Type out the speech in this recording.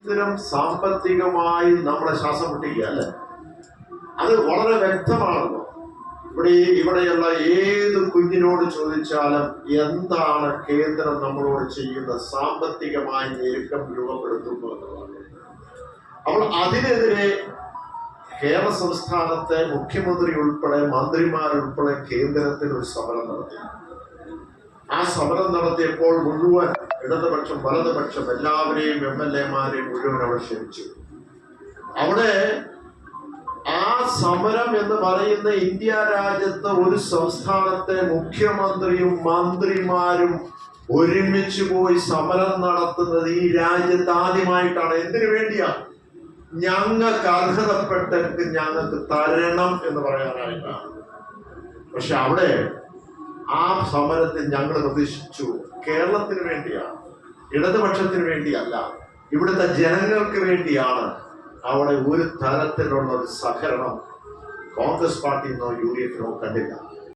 ഇത്തരം സാമ്പത്തികമായി നമ്മളെ ശ്വാസം മുട്ടിക്കുക അല്ലെ, അത് വളരെ വ്യക്തമാണല്ലോ. ഇവിടെയുള്ള ഏത് കുഞ്ഞിനോട് ചോദിച്ചാലും എന്താണ് കേന്ദ്രം നമ്മളോട് ചെയ്യുന്ന സാമ്പത്തികമായി ഞെരുക്കം രൂപപ്പെടുത്തുന്നു എന്നുള്ളത്. അപ്പോൾ അതിനെതിരെ കേരള സംസ്ഥാനത്തെ മുഖ്യമന്ത്രി ഉൾപ്പെടെ മന്ത്രിമാരുൾപ്പെടെ കേന്ദ്രത്തിൽ ഒരു സമരം നടത്തി. ആ സമരം നടത്തിയപ്പോൾ മുഴുവൻ ഇടതുപക്ഷം വലതുപക്ഷം എല്ലാവരെയും MLA-മാരെയും മുഴുവൻ അവർ ക്ഷണിച്ചു. അവിടെ ആ സമരം എന്ന് പറയുന്ന ഇന്ത്യ രാജ്യത്ത് ഒരു സംസ്ഥാനത്തെ മുഖ്യമന്ത്രിയും മന്ത്രിമാരും ഒരുമിച്ച് പോയി സമരം നടത്തുന്നത് ഈ രാജ്യത്ത് ആദ്യമായിട്ടാണ്. എന്തിനു വേണ്ടിയാ? ഞങ്ങൾക്ക് അർഹതപ്പെട്ടെങ്കിൽ ഞങ്ങൾക്ക് തരണം എന്ന് പറയാനായിട്ടാണ്. പക്ഷെ അവിടെ ആ സമരത്തിൽ ഞങ്ങൾ പ്രതീക്ഷിച്ചു കേരളത്തിന് വേണ്ടിയാണ്, ഇടതുപക്ഷത്തിന് വേണ്ടിയല്ല, ഇവിടുത്തെ ജനങ്ങൾക്ക് വേണ്ടിയാണ്. അവിടെ ഒരു തരത്തിലുള്ള ഒരു സഹകരണം കോൺഗ്രസ് പാർട്ടിന്നോ UDF-നോ കണ്ടില്ല.